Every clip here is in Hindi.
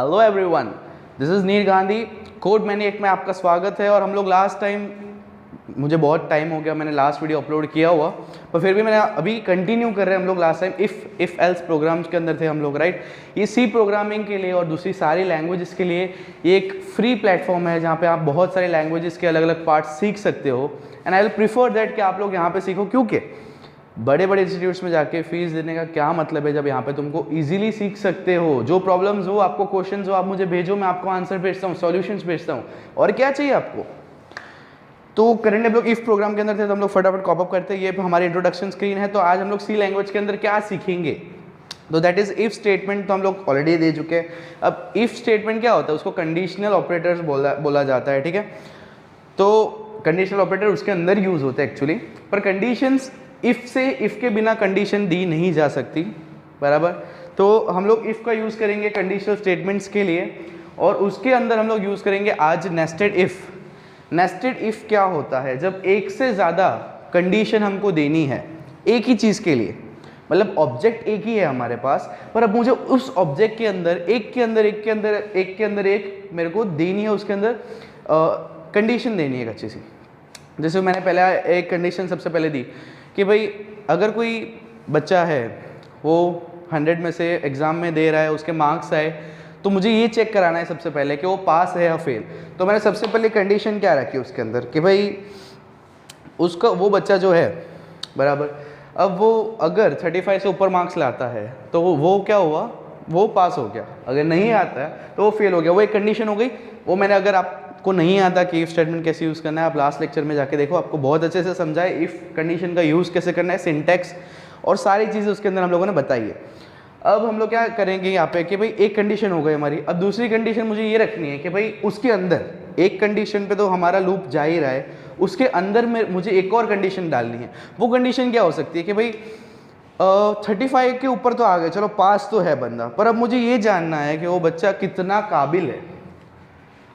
हेलो एवरीवन, दिस इज़ नीर गांधी। कोड मैनिएक में आपका स्वागत है। और हम लोग लास्ट टाइम, मुझे बहुत टाइम हो गया मैंने लास्ट वीडियो अपलोड किया हुआ, पर फिर भी मैंने अभी कंटिन्यू कर रहे हैं हम लोग। Last time if else programs के अंदर थे हम लोग, राइट। ये सी प्रोग्रामिंग के लिए और दूसरी सारी लैंग्वेजेस के लिए ये एक फ्री प्लेटफॉर्म है जहाँ पे आप बहुत सारे लैंग्वेजेस के अलग अलग पार्ट्स सीख सकते हो। And I will prefer that कि आप लोग यहाँ पे सीखो, क्योंकि बड़े बड़े इंस्टीट्यूट्स में जाके फीस देने का क्या मतलब है जब यहाँ पे तुमको इजीली सीख सकते हो। जो प्रॉब्लम्स हो, आपको क्वेश्चंस हो, आप मुझे भेजो, मैं आपको आंसर भेजता हूँ, सॉल्यूशंस भेजता हूँ, और क्या चाहिए आपको। तो करेंटली हम लोग इफ प्रोग्राम के अंदर थे तो हम लोग फटाफट कॉप अप करते हैं। ये हमारी इंट्रोडक्शन स्क्रीन है। तो आज हम लोग सी लैंग्वेज के अंदर क्या सीखेंगे, तो दैट इज इफ स्टेटमेंट। तो हम लोग ऑलरेडी दे चुके हैं। अब इफ स्टेटमेंट क्या होता है, उसको कंडीशनल ऑपरेटर्स बोला जाता है, ठीक है। तो कंडीशनल ऑपरेटर उसके अंदर यूज होते हैं एक्चुअली, पर कंडीशंस इफ के बिना कंडीशन दी नहीं जा सकती, बराबर। तो हम लोग इफ का यूज करेंगे कंडीशनल स्टेटमेंट्स के लिए, और उसके अंदर हम लोग यूज करेंगे आज नेस्टेड इफ। नेस्टेड इफ क्या होता है, जब एक से ज़्यादा कंडीशन हमको देनी है एक ही चीज़ के लिए, मतलब ऑब्जेक्ट एक ही है हमारे पास, पर अब मुझे उस ऑब्जेक्ट के अंदर एक के अंदर एक मेरे को देनी है, उसके अंदर कंडीशन देनी है एक अच्छी सी। जैसे मैंने पहले एक कंडीशन सबसे पहले दी कि भाई अगर कोई बच्चा है वो 100 में से एग्ज़ाम में दे रहा है, उसके मार्क्स आए, तो मुझे ये चेक कराना है सबसे पहले कि वो पास है या फेल। तो मैंने सबसे पहले कंडीशन क्या रखी उसके अंदर कि भाई उसका वो बच्चा जो है, बराबर, अब वो अगर 35 से ऊपर मार्क्स लाता है तो वो क्या हुआ, वो पास हो गया। अगर नहीं आता है तो वो फेल हो गया। वो एक कंडीशन हो गई। वो मैंने, अगर आपको नहीं आता कि इफ स्टेटमेंट कैसे यूज़ करना है, आप लास्ट लेक्चर में जाके देखो, आपको बहुत अच्छे से समझाए इफ कंडीशन का यूज़ कैसे करना है, सिंटैक्स और सारी चीज़ें उसके अंदर हम लोगों ने बताई है। अब हम लोग क्या करेंगे यहाँ पे कि भाई एक कंडीशन हो गई हमारी। अब दूसरी कंडीशन मुझे ये रखनी है कि भाई उसके अंदर, एक कंडीशन पे तो हमारा लूप जा ही रहा है, उसके अंदर में मुझे एक और कंडीशन डालनी है। वो कंडीशन क्या हो सकती है कि भाई 35 के ऊपर तो आ गए, चलो पास तो है बंदा, पर अब मुझे ये जानना है कि वो बच्चा कितना काबिल है।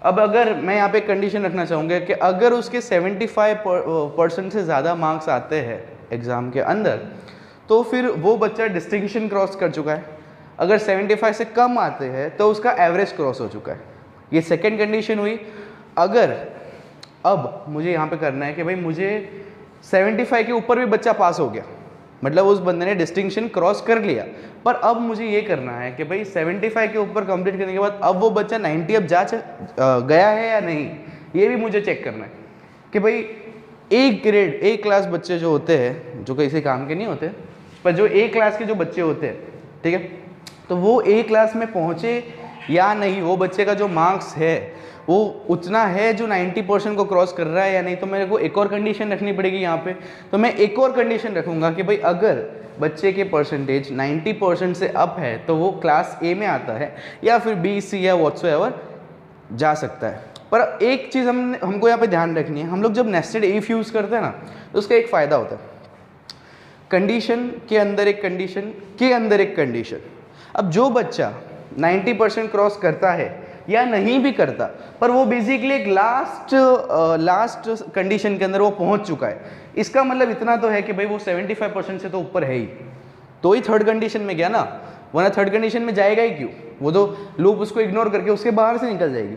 अब अगर मैं यहाँ पे कंडीशन रखना चाहूँगा कि अगर उसके 75% से ज़्यादा मार्क्स आते हैं एग्ज़ाम के अंदर, तो फिर वो बच्चा डिस्टिंक्शन क्रॉस कर चुका है। अगर 75 से कम आते हैं तो उसका एवरेज क्रॉस हो चुका है। ये सेकंड कंडीशन हुई। अगर अब मुझे यहाँ पे करना है कि भाई मुझे 75 के ऊपर भी बच्चा पास हो गया, मतलब उस बंदे ने डिस्टिंक्शन क्रॉस कर लिया, पर अब मुझे ये करना है कि भाई 75 के ऊपर कंप्लीट करने के बाद अब वो बच्चा 90 अब गया है या नहीं, ये भी मुझे चेक करना है। कि भाई ए क्लास बच्चे जो होते हैं, जो किसी काम के नहीं होते, पर जो ए क्लास के जो बच्चे होते हैं, ठीक है, तो वो ए क्लास में पहुँचे या नहीं, वो बच्चे का जो मार्क्स है वो उतना है जो 90% को क्रॉस कर रहा है या नहीं। तो मेरे को एक और कंडीशन रखनी पड़ेगी यहाँ पे। तो मैं एक और कंडीशन रखूँगा कि भाई अगर बच्चे के परसेंटेज 90% से अप है तो वो क्लास ए में आता है, या फिर बी, सी या व्हाटसोएवर जा सकता है। पर एक चीज़ हमको यहाँ पे ध्यान रखनी है, हम लोग जब नेस्टेड इफ यूज़ करते हैं ना, तो उसका एक फ़ायदा होता है, कंडीशन के अंदर एक कंडीशन के अंदर एक कंडीशन। अब जो बच्चा 90% क्रॉस करता है या नहीं भी करता, पर वो बेसिकली एक लास्ट कंडीशन के अंदर वो पहुंच चुका है, इसका मतलब इतना तो है कि भाई वो 75% से तो ऊपर है ही, तो ही थर्ड कंडीशन में गया ना, वरना थर्ड कंडीशन में जाएगा ही क्यों, वो तो लूप उसको इग्नोर करके उसके बाहर से निकल जाएगी।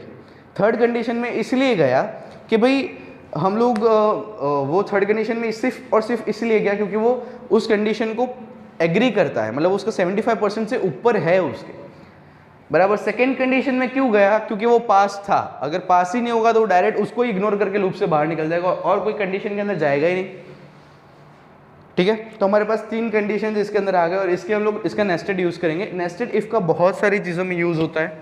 थर्ड कंडीशन में इसलिए गया कि भाई हम लोग वो थर्ड कंडीशन में सिर्फ और सिर्फ इसलिए गया क्योंकि वो उस कंडीशन को एग्री करता है, मतलब उसका 75% से ऊपर है उसके, बराबर। सेकेंड कंडीशन में क्यों गया, क्योंकि वो पास था। अगर पास ही नहीं होगा तो डायरेक्ट उसको इग्नोर करके लूप से बाहर निकल जाएगा और कोई कंडीशन के अंदर जाएगा ही नहीं, ठीक है। तो हमारे पास 3 कंडीशन इसके अंदर आ गए, और इसके हम लोग इसका नेस्टेड यूज़ करेंगे। नेस्टेड इफ़ का बहुत सारी चीज़ों में यूज़ होता है,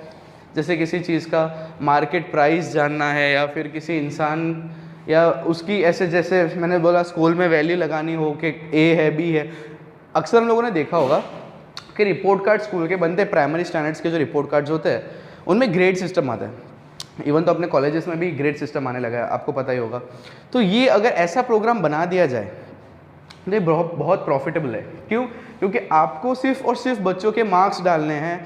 जैसे किसी चीज़ का मार्केट प्राइस जानना है, या फिर किसी इंसान या उसकी, ऐसे जैसे मैंने बोला स्कूल में वैल्यू लगानी हो कि ए है, बी है। अक्सर हम लोगों ने देखा होगा कि रिपोर्ट कार्ड स्कूल के बनते हैं, प्राइमरी स्टैंडर्ड्स के जो रिपोर्ट कार्ड्स होते हैं उनमें ग्रेड सिस्टम आता है। इवन तो अपने कॉलेजेस में भी ग्रेड सिस्टम आने लगा है, आपको पता ही होगा। तो ये अगर ऐसा प्रोग्राम बना दिया जाए तो ये बहुत प्रॉफिटेबल है। क्यों? क्योंकि आपको सिर्फ और सिर्फ बच्चों के मार्क्स डालने हैं,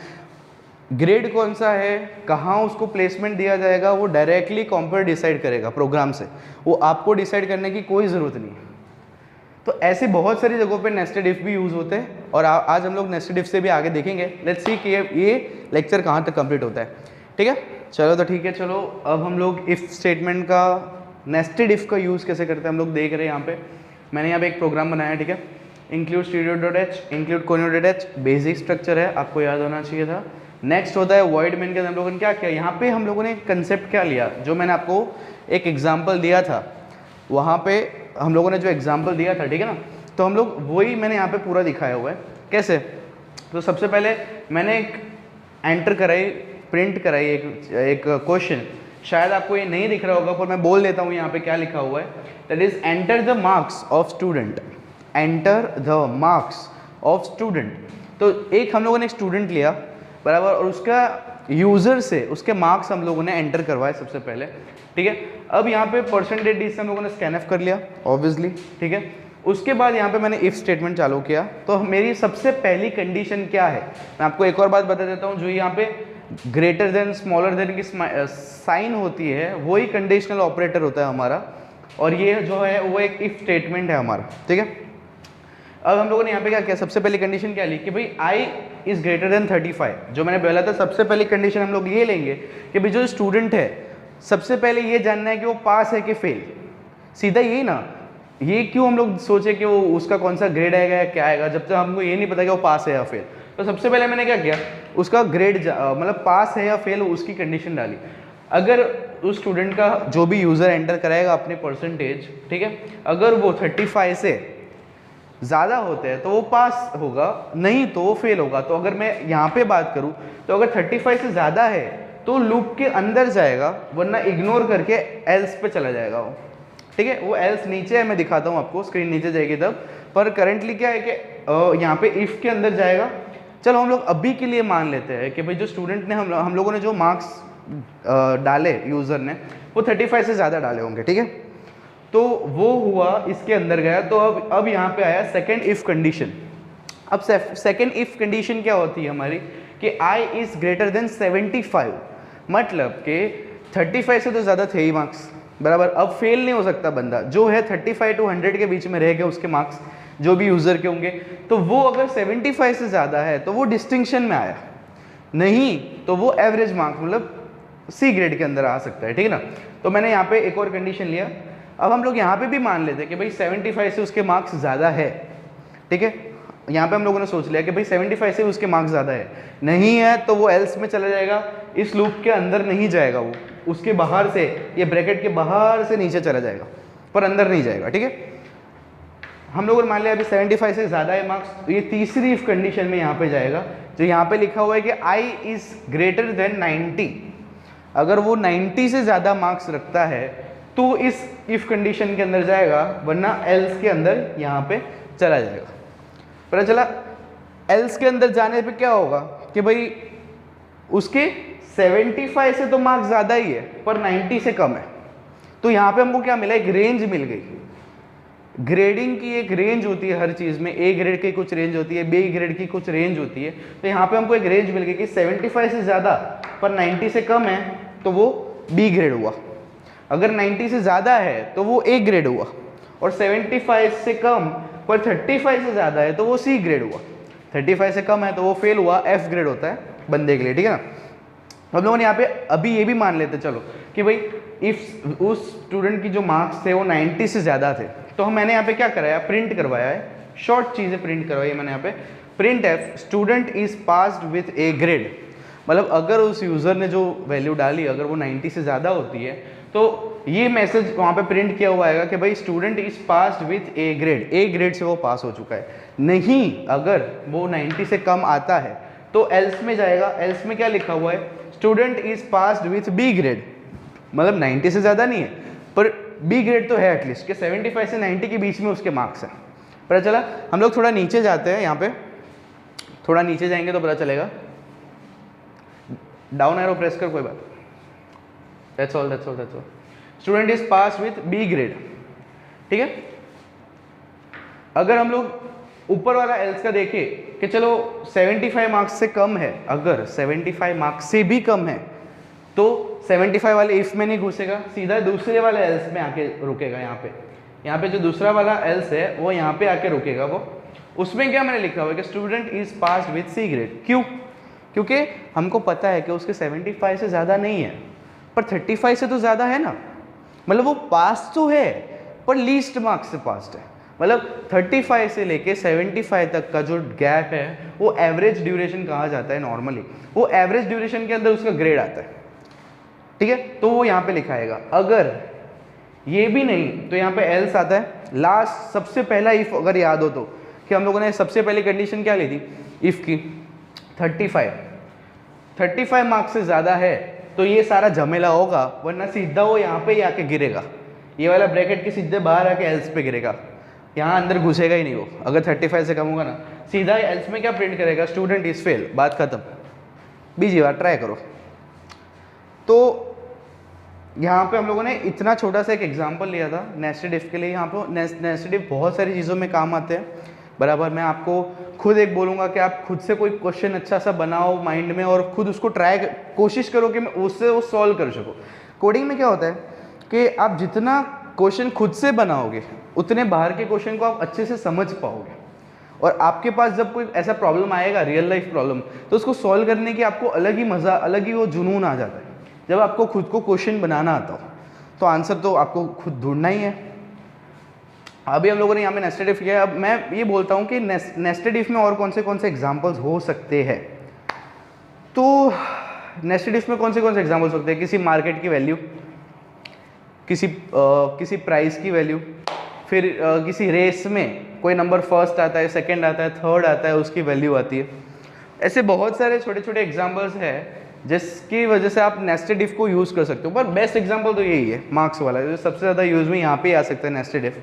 ग्रेड कौन सा है, कहाँ उसको प्लेसमेंट दिया जाएगा, वो डायरेक्टली कंप्यूटर डिसाइड करेगा प्रोग्राम से, वो आपको डिसाइड करने की कोई ज़रूरत नहीं है। तो ऐसे बहुत सारी जगहों पे नेस्टेड इफ भी यूज़ होते हैं और आज हम लोग नेस्टेड इफ से भी आगे देखेंगे। लेट्स सी कि ये लेक्चर कहाँ तक कंप्लीट होता है। ठीक है, चलो तो ठीक है। चलो अब हम लोग इफ़ स्टेटमेंट का नेस्टेड इफ का यूज़ कैसे करते हैं हम लोग देख रहे हैं। यहाँ पे मैंने यहाँ पे एक प्रोग्राम बनाया है। ठीक है, इंक्लूड स्टीरियो.h, इंक्लूड कोनियो.h, बेसिक स्ट्रक्चर है, आपको याद होना चाहिए था। नेक्स्ट होता है वॉइड मेन के अंदर हम लोगों ने क्या किया, यहाँ पे हम लोगों ने कंसेप्ट क्या लिया, जो मैंने आपको एक एग्जाम्पल दिया था, वहाँ पे हम लोगों ने जो एग्जाम्पल दिया था, ठीक है ना, तो हम लोग वही मैंने यहाँ पे पूरा दिखाया हुआ है। कैसे, तो सबसे पहले मैंने एक एंटर कराई, प्रिंट कराई एक क्वेश्चन, शायद आपको ये नहीं दिख रहा होगा पर मैं बोल देता हूँ यहाँ पे क्या लिखा हुआ है। That is enter the marks of student, enter the marks of student. तो एक हम लोगों ने एक स्टूडेंट लिया बराबर, और उसका यूज़र से उसके मार्क्स हम लोगों ने एंटर करवाए सबसे पहले। ठीक है, अब यहाँ पे %d से हम लोगों ने स्कैन ऑफ कर लिया ऑब्वियसली। ठीक है, उसके बाद यहाँ पे मैंने इफ़ स्टेटमेंट चालू किया। तो मेरी सबसे पहली कंडीशन क्या है, मैं आपको एक और बात बता देता हूँ, जो यहाँ पे ग्रेटर देन स्मॉलर देन की साइन होती है वही कंडीशनल ऑपरेटर होता है हमारा, और ये जो है वो एक इफ स्टेटमेंट है हमारा। ठीक है, अब हम लोगों ने यहाँ पे क्या किया, सबसे पहली कंडीशन क्या ली कि भाई i इज ग्रेटर देन 35। जो मैंने बोला था सबसे पहली कंडीशन हम लोग ये लेंगे कि भाई जो स्टूडेंट है सबसे पहले ये जानना है कि वो पास है कि फेल, सीधा यही ना। ये क्यों हम लोग सोचे कि वो उसका कौन सा ग्रेड आएगा या क्या आएगा, जब तक हमको ये नहीं पता कि वो पास है या फेल। तो सबसे पहले मैंने क्या किया, उसका ग्रेड मतलब पास है या फेल उसकी कंडीशन डाली। अगर उस स्टूडेंट का जो भी यूज़र एंटर कराएगा अपने परसेंटेज, ठीक है, अगर वो 35 से ज़्यादा होते हैं तो वो पास होगा, नहीं तो वो फेल होगा। तो अगर मैं यहाँ पे बात करूँ तो अगर 35 से ज़्यादा है तो लूप के अंदर जाएगा, वरना इग्नोर करके एल्स पे चला जाएगा वो। ठीक है, वो एल्स नीचे है, मैं दिखाता हूँ आपको, स्क्रीन नीचे जाएगी तब। पर करंटली क्या है कि यहाँ पे इफ़ के अंदर जाएगा। चलो हम लोग अभी के लिए मान लेते हैं कि भाई जो स्टूडेंट ने हम लोगों ने जो मार्क्स डाले यूज़र ने वो 35 से ज़्यादा डाले होंगे। ठीक है, तो वो हुआ, इसके अंदर गया। तो अब यहाँ पे आया सेकेंड इफ कंडीशन। अब सेकेंड इफ कंडीशन क्या होती है हमारी कि i इज ग्रेटर देन 75, मतलब कि 35 से तो ज़्यादा थे ही मार्क्स बराबर। अब फेल नहीं हो सकता बंदा, जो है 35 to 100 के बीच में रह गए उसके मार्क्स जो भी यूज़र के होंगे। तो वो अगर 75 से ज़्यादा है तो वो डिस्टिंक्शन में आया, नहीं तो वो एवरेज मार्क्स मतलब सी ग्रेड के अंदर आ सकता है। ठीक है ना, तो मैंने यहाँ पे एक और कंडीशन लिया। अब हम लोग यहाँ पे भी मान लेते हैं कि भाई 75 से उसके मार्क्स ज़्यादा है। ठीक है, यहाँ पे हम लोगों ने सोच लिया कि भाई 75 से उसके मार्क्स ज़्यादा है, नहीं है तो वो एल्स में चला जाएगा, इस लूप के अंदर नहीं जाएगा, वो उसके बाहर से, ये ब्रैकेट के बाहर से नीचे चला जाएगा पर अंदर नहीं जाएगा। ठीक है, हम लोगों ने मान लिया अभी 75 से ज़्यादा है मार्क्स, तो ये तीसरी इफ कंडीशन में यहाँ पे जाएगा, जो यहाँ पे लिखा हुआ है कि i इज़ ग्रेटर देन 90। अगर वो 90 से ज़्यादा मार्क्स रखता है तो इस इफ कंडीशन के अंदर जाएगा, वरना एल्स के अंदर यहाँ पे चला जाएगा। पता चला एल्स के अंदर जाने पे क्या होगा कि भाई उसके 75 से तो मार्क्स ज़्यादा ही है पर 90 से कम है। तो यहाँ पे हमको क्या मिला, एक रेंज मिल गई। ग्रेडिंग की एक रेंज होती है हर चीज़ में, ए ग्रेड की कुछ रेंज होती है, बी ग्रेड की कुछ रेंज होती है। तो यहाँ पे हमको एक रेंज मिल गई कि 75 से ज़्यादा पर 90 से कम है तो वो बी ग्रेड हुआ, अगर 90 से ज़्यादा है तो वो ए ग्रेड हुआ, और 75 से कम पर 35 से ज़्यादा है तो वो सी ग्रेड हुआ, 35 से कम है तो वो फेल हुआ, एफ ग्रेड होता है बंदे के लिए। ठीक है ना, हम लोगों ने यहाँ पे अभी ये भी मान लेते चलो कि भाई इफ उस स्टूडेंट की जो मार्क्स थे वो 90 से ज़्यादा थे, तो मैंने यहाँ पे क्या कराया, प्रिंट करवाया है, शॉर्ट चीज़ें प्रिंट करवाई है मैंने यहाँ पे। Print F student is passed with A grade, मतलब अगर उस यूज़र ने जो वैल्यू डाली अगर वो 90 से ज़्यादा होती है तो ये मैसेज वहाँ पे प्रिंट किया हुआ आएगा कि भाई student is passed with A grade, A grade से वो पास हो चुका है। नहीं, अगर वो 90 से कम आता है तो एल्स में जाएगा, एल्स में क्या लिखा हुआ है, student is passed with B grade, मतलब 90 से ज़्यादा नहीं है पर बी ग्रेड तो है एटलीस्ट, कि 75 से 90 के बीच में उसके मार्क्स हैं। पता चला। हम लोग थोड़ा नीचे जाते हैं, यहाँ पे थोड़ा नीचे जाएंगे तो पता चलेगा। डाउन एरो प्रेस कर, कोई बात, that's all that's all that's all. Student is pass with B grade. ठीक है, अगर हम लोग ऊपर वाला एल्स का देखें कि चलो 75 मार्क्स से कम है, अगर 75 मार्क्स से भी कम है तो 75 वाले इफ में नहीं घुसेगा, सीधा दूसरे वाले एल्स में आके रुकेगा यहाँ पे, यहाँ पे जो दूसरा वाला एल्स है वो यहाँ पे आके रुकेगा। वो उसमें क्या मैंने लिखा हुआ है कि student is pass with C grade. क्यों? क्योंकि हमको पता है कि उसके 75 से ज़्यादा नहीं है, पर 35 से तो ज़्यादा है ना, मतलब वो पास तो है पर लीस्ट मार्क्स से पास है। मतलब 35 से लेके 75 तक का जो गैप है वो एवरेज ड्यूरेशन कहा जाता है नॉर्मली। वो एवरेज ड्यूरेशन के अंदर उसका ग्रेड आता है, ठीक है। तो वो यहाँ पे लिखाएगा। अगर ये भी नहीं तो यहाँ पे एल्स आता है। लास्ट सबसे पहला इफ अगर याद हो तो, कि हम लोगों ने सबसे पहली कंडीशन क्या ली थी इफ की, 35 मार्क्स से ज़्यादा है तो ये सारा झमेला होगा, वरना सीधा वो यहाँ पे ही आके गिरेगा, ये वाला ब्रैकेट के सीधे बाहर आके एल्स पे गिरेगा, यहाँ अंदर घुसेगा ही नहीं वो। अगर 35 से कम होगा ना, सीधा एल्स में क्या प्रिंट करेगा, स्टूडेंट इज फेल, बात खत्म। बीजी बार ट्राई करो। तो यहाँ पे हम लोगों ने इतना छोटा सा एक एग्जांपल लिया था नेस्टेड इफ के लिए। यहाँ पे नेस्टेड इफ बहुत सारी चीज़ों में काम आते हैं, बराबर। मैं आपको खुद एक बोलूँगा कि आप खुद से कोई क्वेश्चन अच्छा सा बनाओ माइंड में और खुद उसको कोशिश करो कि मैं उससे वो सॉल्व कर सकूँ। कोडिंग में क्या होता है कि आप जितना क्वेश्चन खुद से बनाओगे उतने बाहर के क्वेश्चन को आप अच्छे से समझ पाओगे, और आपके पास जब कोई ऐसा प्रॉब्लम आएगा, रियल लाइफ प्रॉब्लम, तो उसको सॉल्व करने की आपको अलग ही मज़ा, अलग ही वो जुनून आ जाता है। जब आपको खुद को क्वेश्चन बनाना आता हो तो आंसर तो आपको खुद ढूंढना ही है। अभी हम लोगों ने यहाँ पे नेस्टेड इफ किया। अब मैं ये बोलता हूँ कि नेस्टेड इफ में और कौन से एग्जांपल्स हो सकते हैं। तो नेस्टेड इफ में कौन से एग्जांपल्स हो सकते हैं? किसी मार्केट की वैल्यू, किसी प्राइस की वैल्यू, फिर किसी रेस में कोई नंबर फर्स्ट आता है, सेकंड आता है, थर्ड आता है, उसकी वैल्यू आती है। ऐसे बहुत सारे छोटे छोटे एग्जांपल्स हैं जिसकी वजह से आप नेस्टेड इफ को यूज़ कर सकते हो। पर बेस्ट एग्जांपल तो यही है, मार्क्स वाला, जो सबसे ज़्यादा यूज़ में यहाँ पे आ सकता है नेस्टेड इफ,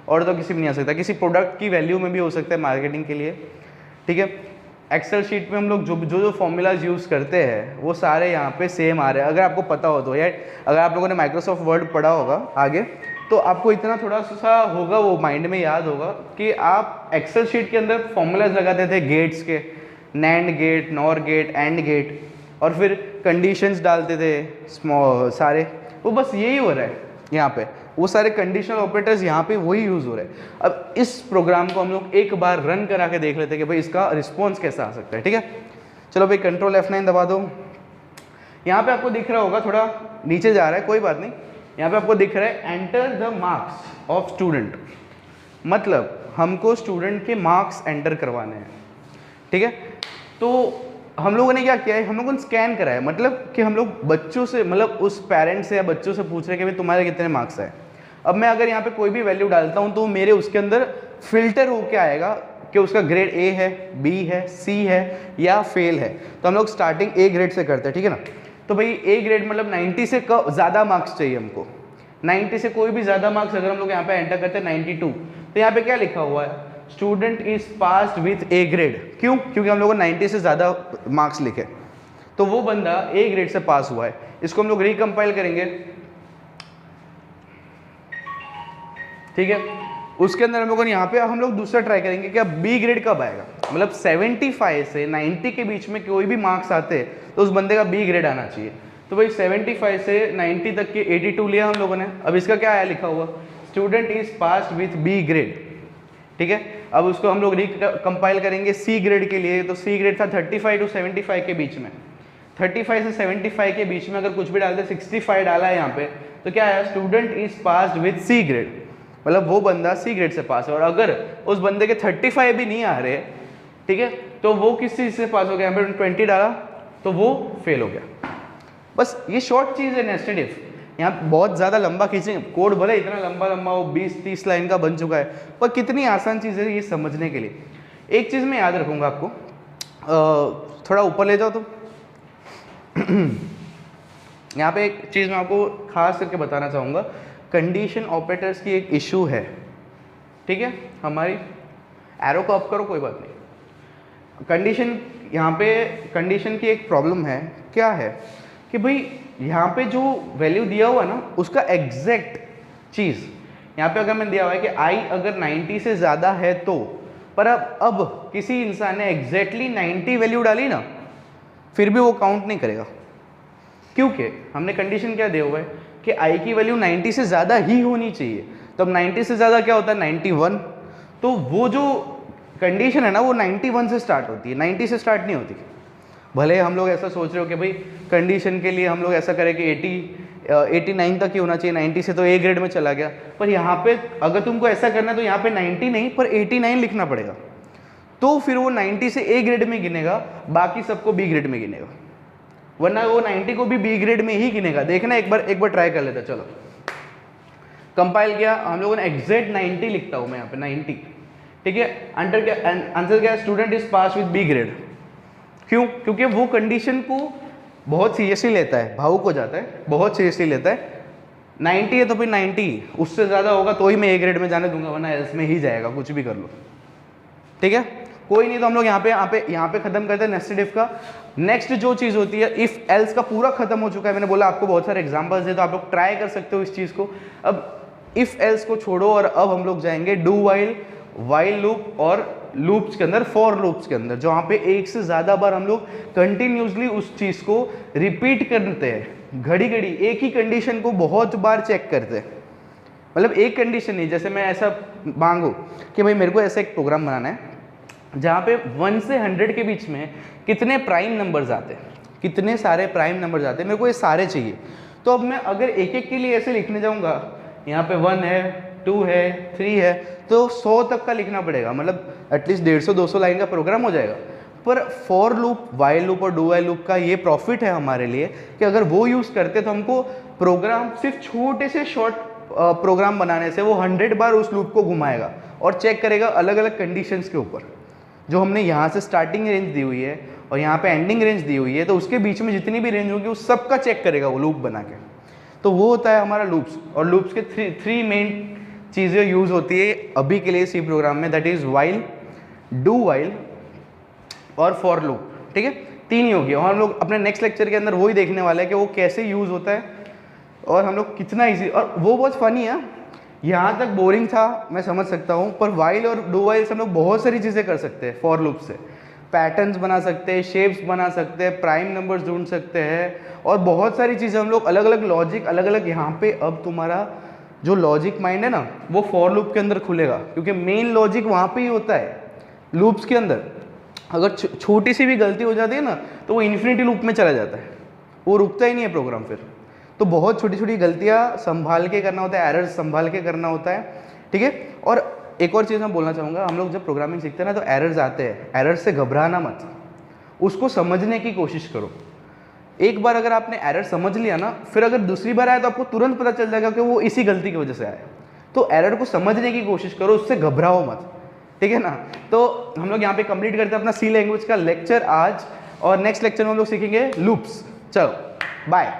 और तो किसी में नहीं आ सकता। किसी प्रोडक्ट की वैल्यू में भी हो सकता है मार्केटिंग के लिए, ठीक है। एक्सेल शीट में हम लोग जो फॉर्मूलाज यूज़ करते हैं वो सारे यहाँ पे सेम आ रहे हैं, अगर आपको पता हो तो। यार अगर आप लोगों ने माइक्रोसॉफ्ट वर्ड पढ़ा होगा आगे, तो आपको इतना थोड़ा सा होगा, वो माइंड में याद होगा कि आप एक्सेल शीट के अंदर फॉर्मूलाज लगाते थे गेट्स के, NAND gate, NOR gate, AND gate, और फिर कंडीशंस डालते थे स्मॉल सारे। वो बस यही हो रहा है यहाँ पे, वो सारे कंडीशनल ऑपरेटर्स यहाँ पे वही यूज़ हो रहे हैं। अब इस प्रोग्राम को हम लोग एक बार रन करा के देख लेते हैं कि भाई इसका रिस्पॉन्स कैसा आ सकता है, ठीक है। चलो भाई कंट्रोल F9 दबा दो। यहाँ पे आपको दिख रहा होगा, थोड़ा नीचे जा रहा है, कोई बात नहीं। यहाँ पे आपको दिख रहा है enter the marks of student, मतलब हमको स्टूडेंट के मार्क्स एंटर करवाने हैं, ठीक है। तो हम लोगों ने क्या किया है, हम लोगों ने स्कैन करा है, मतलब कि हम लोग बच्चों से, मतलब उस पेरेंट्स से या बच्चों से पूछ रहे हैं कि भाई तुम्हारे कितने मार्क्स आए। अब मैं अगर यहाँ पे कोई भी वैल्यू डालता हूँ तो मेरे उसके अंदर फिल्टर होके आएगा कि उसका ग्रेड A है, B है, C है या फेल है। तो हम लोग स्टार्टिंग A ग्रेड से करते हैं, ठीक है ना। तो भाई A ग्रेड मतलब 90 से ज़्यादा मार्क्स चाहिए हमको। 90 से कोई भी ज़्यादा मार्क्स अगर हम लोग यहाँ पे एंटर करते हैं 92, तो यहाँ पे क्या लिखा हुआ है, student is passed with A grade. क्यों? क्योंकि हम लोगों ने 90 से ज़्यादा मार्क्स लिखे, तो वो बंदा A ग्रेड से पास हुआ है। इसको हम लोग रिकम्पाइल करेंगे, ठीक है। उसके अंदर हम लोगों ने यहाँ पे हम लोग दूसरा ट्राई करेंगे कि अब B ग्रेड कब आएगा, मतलब 75 से 90 के बीच में कोई भी मार्क्स आते तो उस बंदे का B ग्रेड आना चाहिए। तो भाई 75 से 90 तक के 82 लिया हम लोगों ने। अब इसका क्या आया लिखा हुआ, student is passed with B grade, ठीक है। अब उसको हम लोग रिकम्पाइल करेंगे C ग्रेड के लिए। तो C ग्रेड था 35 to 75 के बीच में। 35 से 75 के बीच में अगर कुछ भी डालते, 65 डाला है यहाँ पे, तो क्या आया, student is passed with C grade, मतलब वो बंदा C ग्रेड से पास है। और अगर उस बंदे के 35 भी नहीं आ रहे, ठीक है, तो वो किस चीज़ से पास हो गया, यहाँ पे 20 डाला तो वो फेल हो गया। बस ये शॉर्ट चीज़ है नेस्टेड इफ। यहाँ बहुत ज़्यादा लंबा खींचेंगे, कोड भले इतना लंबा वो 20-30 लाइन का बन चुका है, पर कितनी आसान चीज़ है ये समझने के लिए। एक चीज़ मैं याद रखूँगा आपको, थोड़ा ऊपर ले जाओ तो यहाँ पे एक चीज़ मैं आपको खास करके बताना चाहूँगा, कंडीशन ऑपरेटर्स की एक इशू है, ठीक है। हमारी एरो को अप करो, कोई बात नहीं। कंडीशन, यहाँ पे कंडीशन की एक प्रॉब्लम है, क्या है कि भाई यहाँ पे जो वैल्यू दिया हुआ है ना, उसका एग्जैक्ट चीज़ यहाँ पे अगर मैंने दिया हुआ है कि I अगर 90 से ज़्यादा है तो, पर अब किसी इंसान ने एग्जैक्टली 90 वैल्यू डाली ना, फिर भी वो काउंट नहीं करेगा, क्योंकि हमने कंडीशन क्या दिया हुआ है कि I की वैल्यू 90 से ज़्यादा ही होनी चाहिए। तो अब 90 से ज़्यादा क्या होता है 91, तो वो जो कंडीशन है ना वो 91 से स्टार्ट होती है, 90 से स्टार्ट नहीं होती। भले हम लोग ऐसा सोच रहे हो कि भाई कंडीशन के लिए हम लोग ऐसा करें कि 89 तक ही होना चाहिए, 90 से तो ए ग्रेड में चला गया, पर यहाँ पे अगर तुमको ऐसा करना है तो यहाँ पे 90 नहीं पर 89 लिखना पड़ेगा, तो फिर वो 90 से ए ग्रेड में गिनेगा, बाकी सबको बी ग्रेड में गिनेगा, वरना वो 90 को भी बी ग्रेड में ही गिनेगा। देखना एक बार ट्राई कर लेते। चलो कंपाइल किया हम लोगों ने, एग्जैक्ट 90 लिखता हूँ मैं यहाँ पे 90, ठीक है। आंसर क्या है, student is pass with B grade. क्यों? क्योंकि वो कंडीशन को बहुत सीरियसली लेता है, भावुक हो जाता है, बहुत सीरियसली लेता है। 90 है तो फिर 90, उससे ज़्यादा होगा तो ही मैं ए ग्रेड में जाने दूंगा, वरना एल्स में ही जाएगा, कुछ भी कर लो, ठीक है। कोई नहीं, तो हम लोग यहाँ पे खत्म करते हैं नेस्टेड इफ का। नेक्स्ट जो चीज़ होती है, इफ एल्स का पूरा खत्म हो चुका है, मैंने बोला आपको बहुत सारे एग्जांपल्स है तो आप लोग ट्राई कर सकते हो इस चीज़ को। अब इफ एल्स को छोड़ो और अब हम लोग जाएंगे डू वाइल, वाइल लूप और लूप्स के अंदर, फॉर लूप्स के अंदर, जहाँ पे एक से ज़्यादा बार हम लोग कंटिन्यूसली उस चीज़ को रिपीट करते हैं, घड़ी घड़ी एक ही कंडीशन को बहुत बार चेक करते हैं। मतलब एक कंडीशन नहीं, जैसे मैं ऐसा मांगू कि भाई मेरे को ऐसा एक प्रोग्राम बनाना है जहाँ पे 1 से 100 के बीच में कितने प्राइम नंबर्स आते हैं, कितने सारे प्राइम नंबर्स आते हैं, मेरे को ये सारे चाहिए। तो अब मैं अगर एक एक के लिए ऐसे लिखने जाऊँगा, यहाँ पे 1 है, 2 है, 3 है, तो 100 तक का लिखना पड़ेगा, मतलब एटलीस्ट 150-200 लाइन का प्रोग्राम हो जाएगा। पर फॉर लूप, वाइल लूप और डू वाइल लूप का ये प्रॉफिट है हमारे लिए कि अगर वो यूज़ करते तो हमको प्रोग्राम सिर्फ छोटे से शॉर्ट प्रोग्राम बनाने से वो 100 बार उस लूप को घुमाएगा और चेक करेगा अलग अलग कंडीशंस के ऊपर। जो हमने यहाँ से स्टार्टिंग रेंज दी हुई है और यहाँ पे एंडिंग रेंज दी हुई है, तो उसके बीच में जितनी भी रेंज होगी उस सब का चेक करेगा वो लूप बना के। तो वो होता है हमारा लूप्स। और लूप्स के थ्री मेन चीज़ें यूज़ होती है अभी के लिए सी प्रोग्राम में, that is while, do while और फॉर लूप, ठीक है। 3 ही होगी और हम लोग अपने नेक्स्ट लेक्चर के अंदर वही देखने वाले हैं कि वो कैसे यूज़ होता है और हम लोग कितना ईजी। और वो बहुत फनी है, यहाँ तक बोरिंग था मैं समझ सकता हूँ, पर वाइल और डू वाइल से हम लोग बहुत सारी चीज़ें कर सकते हैं। फॉर लूप से पैटर्न्स बना सकते हैं, शेप्स बना सकते हैं, प्राइम नंबर्स ढूंढ सकते हैं और बहुत सारी चीज़ें हम लोग अलग अलग लॉजिक, अलग अलग। यहाँ पे अब तुम्हारा जो लॉजिक माइंड है ना वो फॉर लूप के अंदर खुलेगा, क्योंकि मेन लॉजिक वहाँ पे ही होता है लूप्स के अंदर। अगर छोटी सी भी गलती हो जाती है ना तो वो इन्फिनिटी लूप में चला जाता है, वो रुकता ही नहीं है प्रोग्राम फिर। तो बहुत छोटी छोटी गलतियाँ संभाल के करना होता है, एरर्स संभाल के करना होता है, ठीक है। और एक और चीज़ मैं बोलना चाहूँगा, हम लोग जब प्रोग्रामिंग सीखते हैं ना तो एरर्स आते हैं, एरर्स से घबराना मत, उसको समझने की कोशिश करो। एक बार अगर आपने एरर समझ लिया ना, फिर अगर दूसरी बार आया तो आपको तुरंत पता चल जाएगा कि वो इसी गलती की वजह से आया। तो एरर को समझने की कोशिश करो, उससे घबराओ मत, ठीक है ना। तो हम लोग यहाँ पे कंप्लीट करते हैं अपना सी लैंग्वेज का लेक्चर आज, और नेक्स्ट लेक्चर में हम लोग सीखेंगे लूप्स। चलो बाय।